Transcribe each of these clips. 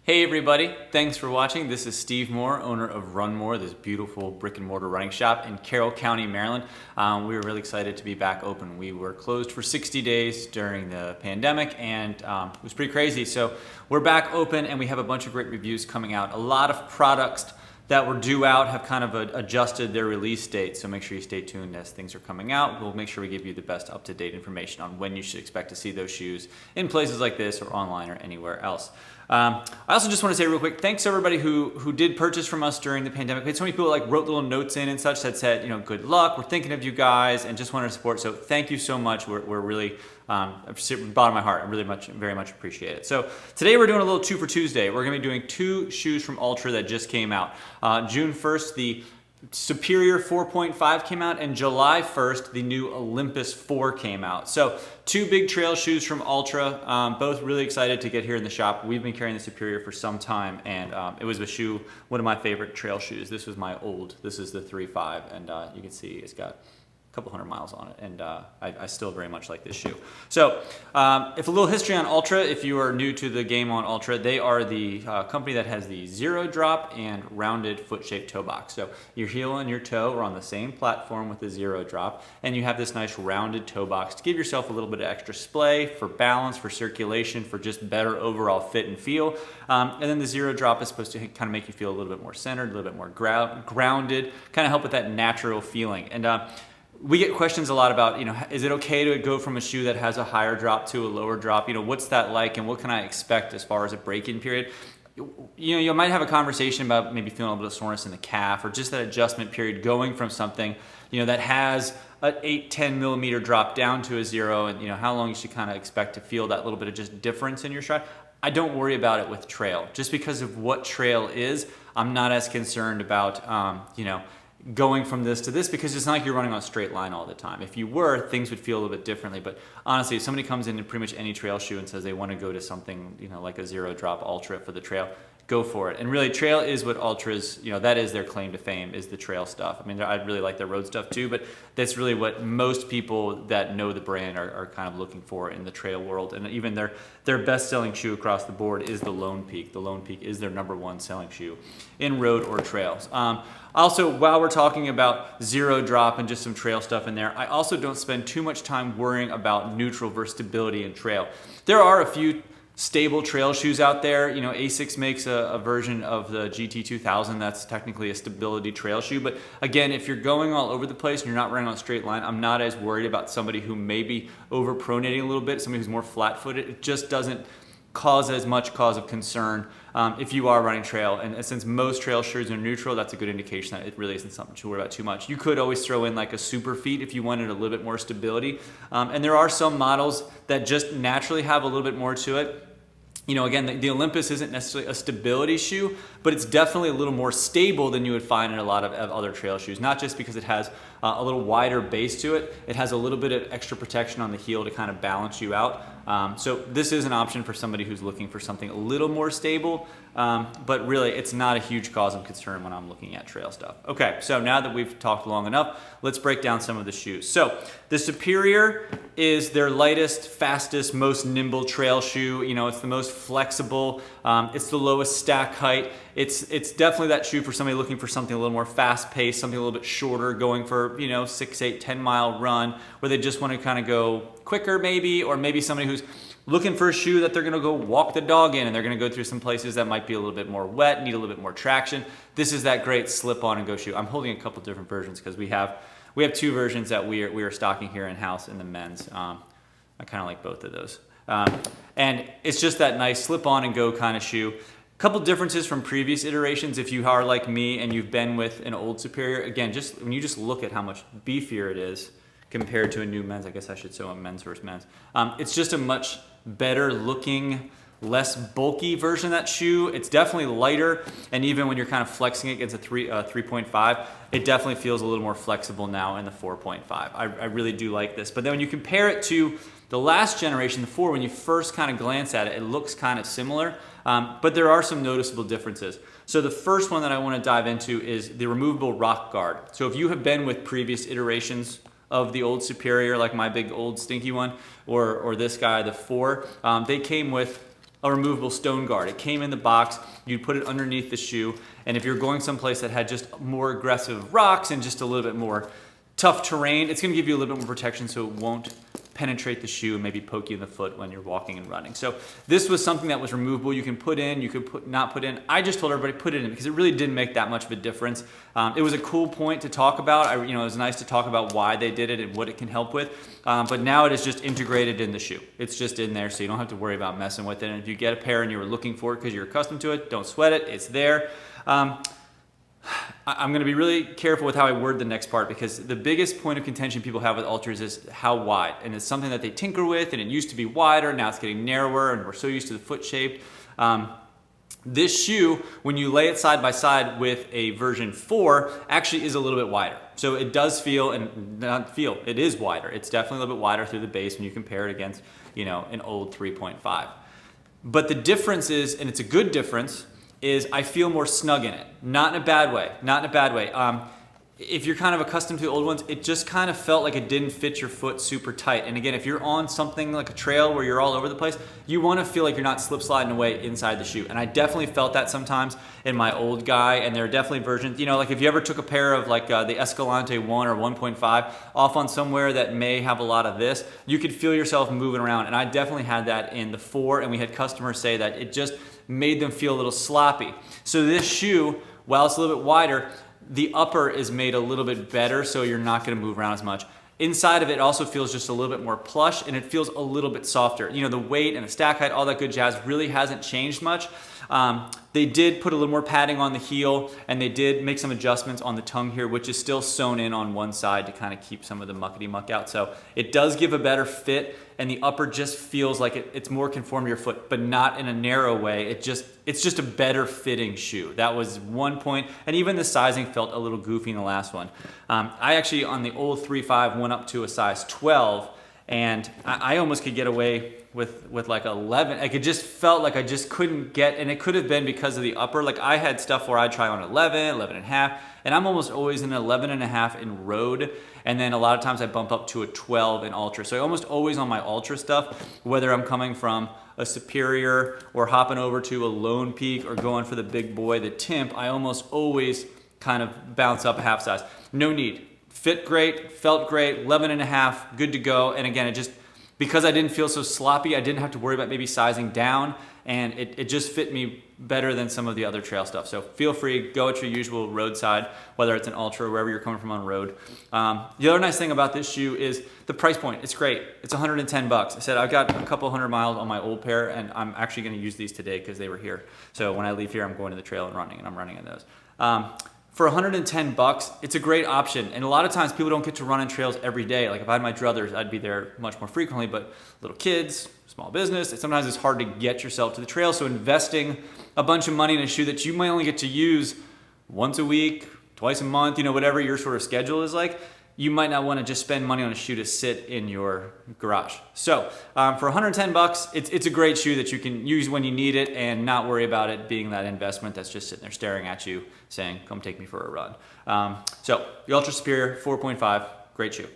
Hey everybody, thanks for watching. This is Steve Moore, owner of Run More, this beautiful brick and mortar running shop in Carroll County, Maryland. We were really excited to be back open. We were closed for 60 days during the pandemic and it was pretty crazy. So we're back open and we have a bunch of great reviews coming out. A lot of products that were due out have kind of adjusted their release date, so make sure you stay tuned as things are coming out. We'll make sure we give you the best up-to-date information on when you should expect to see those shoes in places like this or online or anywhere else. I also just want to say real quick, thanks to everybody who did purchase from us during the pandemic. We had so many people like wrote little notes in and such that said, you know, good luck, we're thinking of you guys, and just wanted to support. So thank you so much. We're really, bottom of my heart, I really very much appreciate it. So today we're doing a little 2 for Tuesday. We're going to be doing 2 shoes from Altra that just came out. June 1st, the Superior 4.5 came out, and July 1st, the new Olympus 4 came out. So 2 big trail shoes from Altra, both really excited to get here in the shop. We've been carrying the Superior for some time, and it was a shoe, one of my favorite trail shoes. This was my old, this is the 3.5, and you can see it's got couple hundred miles on it, and I still very much like this shoe. So if a little history on Altra, if you are new to the game on Altra, they are the company that has the zero drop and rounded foot-shaped toe box. So your heel and your toe are on the same platform with the zero drop, and you have this nice rounded toe box to give yourself a little bit of extra splay for balance, for circulation, for just better overall fit and feel. And then the zero drop is supposed to kind of make you feel a little bit more centered, a little bit more grounded, kind of help with that natural feeling. And we get questions a lot about, you know, is it okay to go from a shoe that has a higher drop to a lower drop? You know, what's that like, and what can I expect as far as a break-in period? You know, you might have a conversation about maybe feeling a little bit of soreness in the calf, or just that adjustment period going from something, you know, that has an 8-10 millimeter drop down to a zero, and you know how long you should kind of expect to feel that little bit of just difference in your stride. I don't worry about it with trail, just because of what trail is. I'm not as concerned about, you know, going from this to this, because it's not like you're running on a straight line all the time. If you were, things would feel a little bit differently. But honestly, if somebody comes into pretty much any trail shoe and says they want to go to something, you know, like a zero drop Ultra for the trail, go for it. And really, trail is what Ultra's, you know, that is their claim to fame, is the trail stuff. I mean, I really like their road stuff too, but that's really what most people that know the brand are kind of looking for in the trail world. And even their best-selling shoe across the board is the Lone Peak. The Lone Peak is their #1 selling shoe in road or trails. Also, while we're talking about zero drop and just some trail stuff in there, I also don't spend too much time worrying about neutral versus stability in trail. There are a few stable trail shoes out there. You know, Asics makes a version of the GT2000 that's technically a stability trail shoe. But again, if you're going all over the place and you're not running on a straight line, I'm not as worried about somebody who may be overpronating a little bit, somebody who's more flat-footed. It just doesn't cause as much cause of concern if you are running trail. And since most trail shoes are neutral, that's a good indication that it really isn't something to worry about too much. You could always throw in like a super feet if you wanted a little bit more stability. And there are some models that just naturally have a little bit more to it. You know, again, the Olympus isn't necessarily a stability shoe, but it's definitely a little more stable than you would find in a lot of other trail shoes. Not just because it has a little wider base to it, it has a little bit of extra protection on the heel to kind of balance you out. So this is an option for somebody who's looking for something a little more stable, but really it's not a huge cause of concern when I'm looking at trail stuff. Okay, so now that we've talked long enough, let's break down some of the shoes. So the Superior is their lightest, fastest, most nimble trail shoe. You know, it's the most flexible, it's the lowest stack height. It's definitely that shoe for somebody looking for something a little more fast-paced, something a little bit shorter, going for, you know, 6, 8, 10-mile run, where they just want to kind of go quicker maybe, or maybe somebody who's looking for a shoe that they're going to go walk the dog in, and they're going to go through some places that might be a little bit more wet, need a little bit more traction. This is that great slip-on and go shoe. I'm holding a couple different versions because we have 2 versions that we are stocking here in-house in the men's. I kind of like both of those. And it's just that nice slip-on and go kind of shoe. Couple differences from previous iterations. If you are like me and you've been with an old Superior, again, just when you just look at how much beefier it is compared to a new men's, I guess I should say a men's versus men's. It's just a much better looking, less bulky version of that shoe. It's definitely lighter, and even when you're kind of flexing it against a 3.5, it definitely feels a little more flexible now in the 4.5. I really do like this. But then when you compare it to the last generation, the 4, when you first kind of glance at it, it looks kind of similar, but there are some noticeable differences. So the first one that I want to dive into is the removable rock guard. So if you have been with previous iterations of the old Superior, like my big old stinky one, or this guy, the 4, they came with a removable stone guard. It came in the box, you'd put it underneath the shoe, and if you're going someplace that had just more aggressive rocks and just a little bit more tough terrain, it's gonna give you a little bit more protection so it won't penetrate the shoe and maybe poke you in the foot when you're walking and running. So this was something that was removable. You can put in, you could not put in. I just told everybody put it in because it really didn't make that much of a difference. It was a cool point to talk about. It was nice to talk about why they did it and what it can help with. But now it is just integrated in the shoe. It's just in there, so you don't have to worry about messing with it. And if you get a pair and you were looking for it because you're accustomed to it, don't sweat it. It's there. I'm going to be really careful with how I word the next part because the biggest point of contention people have with Altras is how wide. And it's something that they tinker with, and it used to be wider, now it's getting narrower, and we're so used to the foot shape. This shoe, when you lay it side by side with a version 4, actually is a little bit wider. So it does feel, and not feel, it is wider. It's definitely a little bit wider through the base when you compare it against, an old 3.5. But the difference is, and it's a good difference, is I feel more snug in it. Not in a bad way, not in a bad way. If you're kind of accustomed to the old ones, it just kind of felt like it didn't fit your foot super tight. And again, if you're on something like a trail where you're all over the place, you want to feel like you're not slip sliding away inside the shoe. And I definitely felt that sometimes in my old guy, and there are definitely versions, like if you ever took a pair of like the Escalante 1 or 1.5 off on somewhere that may have a lot of this, you could feel yourself moving around. And I definitely had that in the 4, and we had customers say that it just made them feel a little sloppy. So this shoe, while it's a little bit wider, the upper is made a little bit better, so you're not going to move around as much. Inside of it also feels just a little bit more plush, and it feels a little bit softer. The weight and the stack height, all that good jazz really hasn't changed much. They did put a little more padding on the heel, and they did make some adjustments on the tongue here, which is still sewn in on one side to kind of keep some of the muckety muck out. So it does give a better fit, and the upper just feels like it's more conformed to your foot, but not in a narrow way. It's just a better fitting shoe. That was one point, and even the sizing felt a little goofy in the last one. I actually, on the old 3.5, went up to a size 12, and I almost could get away with like 11. Like it just felt like I just couldn't get, and it could have been because of the upper. Like I had stuff where I'd try on 11, 11 and a half, and I'm almost always in 11 and a half in road. And then a lot of times I bump up to a 12 in Ultra. So I almost always on my Ultra stuff, whether I'm coming from a Superior or hopping over to a Lone Peak or going for the big boy, the Timp, I almost always kind of bounce up a half size. No need. Fit great, felt great, 11 and a half, good to go. And again, because I didn't feel so sloppy, I didn't have to worry about maybe sizing down, and it just fit me better than some of the other trail stuff. So feel free, go at your usual roadside, whether it's an Ultra or wherever you're coming from on road. The other nice thing about this shoe is the price point. It's great. It's 110 bucks. I said I've got a couple hundred miles on my old pair, and I'm actually going to use these today because they were here. So when I leave here, I'm going to the trail and running, and I'm running in those. For 110 bucks, it's a great option. And a lot of times people don't get to run in trails every day. Like if I had my druthers, I'd be there much more frequently, but little kids, small business, sometimes it's hard to get yourself to the trail. So investing a bunch of money in a shoe that you might only get to use once a week, twice a month, whatever your sort of schedule is like, you might not want to just spend money on a shoe to sit in your garage. So for 110 bucks, it's a great shoe that you can use when you need it and not worry about it being that investment that's just sitting there staring at you saying, come take me for a run. So the Ultra Superior 4.5, great shoe.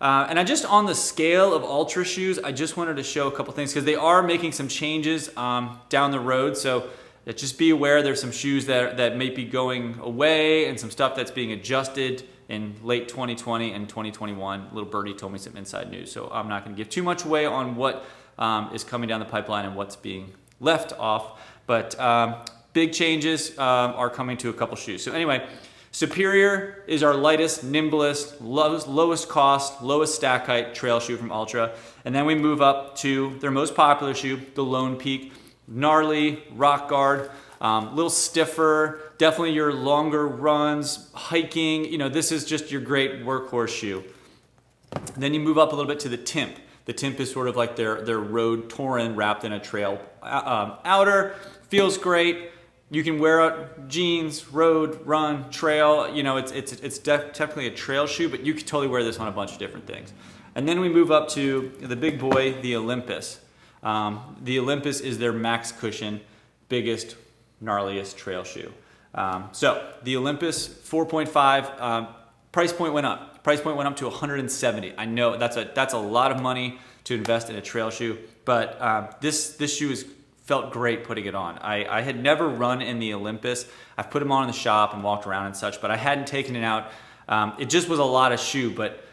And on the scale of Ultra shoes, I just wanted to show a couple things because they are making some changes down the road. So just be aware there's some shoes that may be going away and some stuff that's being adjusted in late 2020 and 2021. Little birdie told me some inside news, so I'm not going to give too much away on what is coming down the pipeline and what's being left off. But big changes are coming to a couple shoes. So anyway, Superior is our lightest, nimblest, lowest cost, lowest stack height trail shoe from Ultra. And then we move up to their most popular shoe, the Lone Peak. Gnarly, rock guard, little stiffer, definitely your longer runs, hiking, this is just your great workhorse shoe. And then you move up a little bit to the Timp. The Timp is sort of like their road Touring wrapped in a trail outer, feels great. You can wear out jeans, road, run, trail, it's technically a trail shoe, but you can totally wear this on a bunch of different things. And then we move up to the big boy, the Olympus. The Olympus is their max cushion, biggest, gnarliest trail shoe. So the Olympus 4.5, price point went up. Price point went up to 170. I know that's a lot of money to invest in a trail shoe, but this shoe felt great putting it on. I had never run in the Olympus. I've put them on in the shop and walked around and such, but I hadn't taken it out. It just was a lot of shoe, but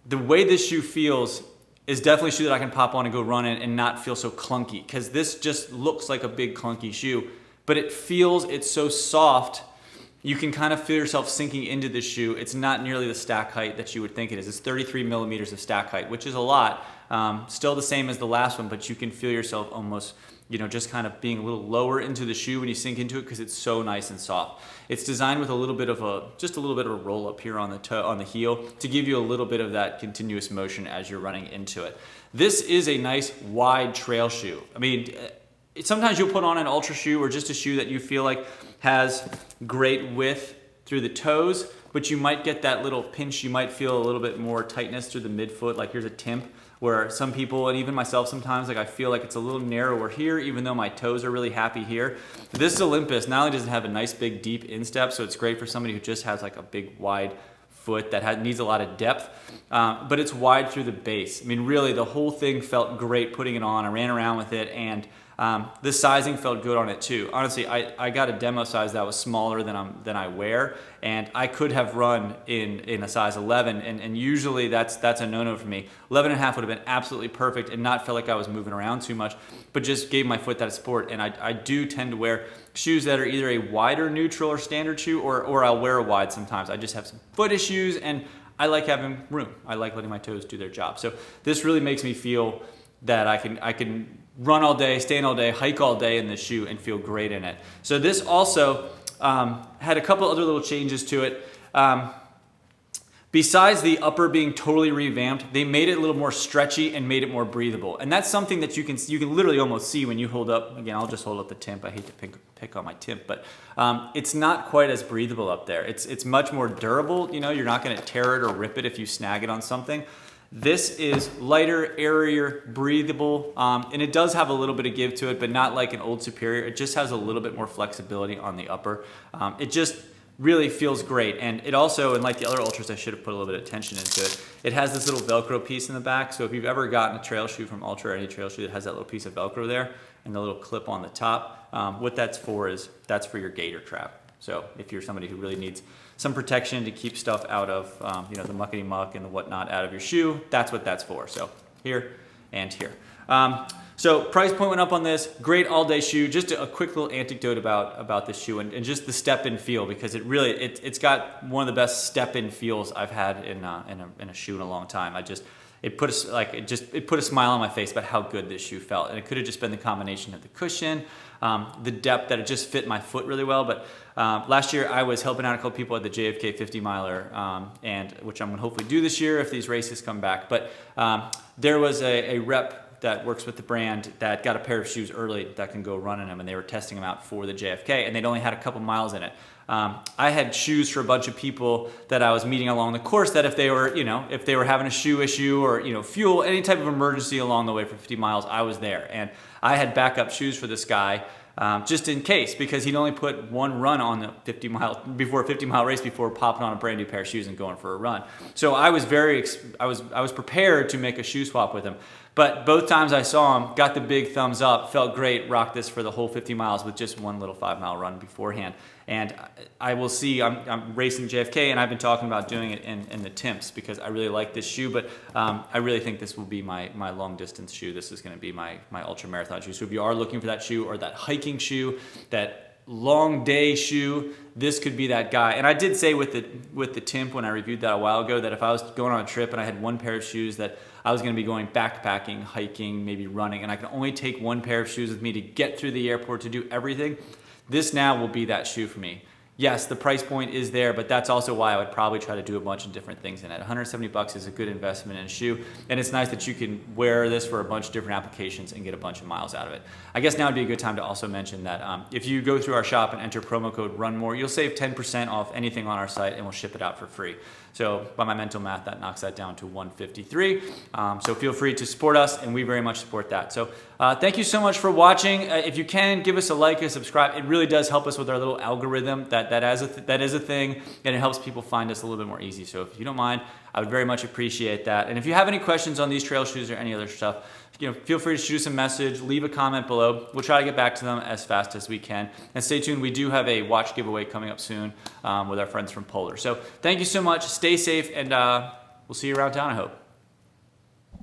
the way this shoe feels is definitely a shoe that I can pop on and go run in and not feel so clunky, because this just looks like a big clunky shoe, but it's so soft. You can kind of feel yourself sinking into this shoe. It's not nearly the stack height that you would think it is. It's 33 millimeters of stack height, which is a lot. Still the same as the last one, but you can feel yourself almost, just kind of being a little lower into the shoe when you sink into it, because it's so nice and soft. It's designed with just a little bit of a roll up here on the toe, on the heel, to give you a little bit of that continuous motion as you're running into it. This is a nice wide trail shoe. I mean, sometimes you'll put on an Ultra shoe or just a shoe that you feel like has great width through the toes, but you might get that little pinch. You might feel a little bit more tightness through the midfoot. Like here's a Timp, where some people, and even myself sometimes, like I feel like it's a little narrower here, even though my toes are really happy here. This Olympus not only does it have a nice big deep instep, so it's great for somebody who just has like a big wide foot that needs a lot of depth, but it's wide through the base. I mean, really, the whole thing felt great putting it on. I ran around with it, and the sizing felt good on it too. Honestly, I got a demo size that was smaller than I wear, and I could have run in a size 11, and usually that's a no-no for me. 11 and a half would have been absolutely perfect and not feel like I was moving around too much, but just gave my foot that support. And I do tend to wear shoes that are either a wider neutral or standard shoe, or I'll wear a wide sometimes. I just have some foot issues, and I like having room. I like letting my toes do their job. So this really makes me feel that I can run all day, stand all day, hike all day in this shoe and feel great in it. So this also had a couple other little changes to it. Besides the upper being totally revamped, they made it a little more stretchy and made it more breathable. And that's something that you can literally almost see when you hold up. Again, I'll just hold up the Timp. I hate to pick on my Timp, but it's not quite as breathable up there. It's much more durable. You're not going to tear it or rip it if you snag it on something. This is lighter, airier, breathable, and it does have a little bit of give to it, but not like an Old Superior. It just has a little bit more flexibility on the upper. It just really feels great. And it also, and like the other Ultras, I should have put a little bit of attention into it. It has this little Velcro piece in the back. So if you've ever gotten a trail shoe from Ultra or any trail shoe that has that little piece of Velcro there and the little clip on the top, what that's for is that's for your gator trap. So if you're somebody who really needs some protection to keep stuff out of, the muckety muck and the whatnot out of your shoe, that's what that's for. So here and here. So price point went up on this. Great all day shoe. Just a quick little anecdote about this shoe and just the step in feel, because it's got one of the best step in feels I've had in a shoe in a long time. It put a smile on my face about how good this shoe felt, and it could have just been the combination of the cushion, the depth, that it just fit my foot really well. But last year I was helping out a couple people at the JFK 50 miler, and which I'm gonna hopefully do this year if these races come back. But there was a rep that works with the brand that got a pair of shoes early that can go run in them, and they were testing them out for the JFK, and they'd only had a couple miles in it. I had shoes for a bunch of people that I was meeting along the course that if they were having a shoe issue or, fuel, any type of emergency along the way for 50 miles, I was there. And I had backup shoes for this guy, just in case, because he'd only put one run on the 50 mile race before popping on a brand new pair of shoes and going for a run. So I was I was prepared to make a shoe swap with him. But both times I saw him, got the big thumbs up, felt great, rocked this for the whole 50 miles with just one little 5-mile run beforehand. And I will see, I'm racing JFK, and I've been talking about doing it in the Timps because I really like this shoe, but I really think this will be my long distance shoe. This is gonna be my ultra marathon shoe. So if you are looking for that shoe or that hiking shoe, that long day shoe, this could be that guy. And I did say with the Timp when I reviewed that a while ago that if I was going on a trip and I had one pair of shoes that I was going to be going backpacking, hiking, maybe running, and I can only take one pair of shoes with me to get through the airport to do everything, this now will be that shoe for me. Yes, the price point is there, but that's also why I would probably try to do a bunch of different things in it. $170 is a good investment in a shoe, and it's nice that you can wear this for a bunch of different applications and get a bunch of miles out of it. I guess now would be a good time to also mention that if you go through our shop and enter promo code RUNMORE, you'll save 10% off anything on our site, and we'll ship it out for free. So by my mental math, that knocks that down to $153. So feel free to support us, and we very much support that. So thank you so much for watching. If you can, give us a like and subscribe. It really does help us with our little algorithm. That is a thing, and it helps people find us a little bit more easy. So if you don't mind, I would very much appreciate that. And if you have any questions on these trail shoes or any other stuff, feel free to shoot us a message, leave a comment below. We'll try to get back to them as fast as we can. And stay tuned, we do have a watch giveaway coming up soon with our friends from Polar. So thank you so much, stay safe, and we'll see you around town, I hope.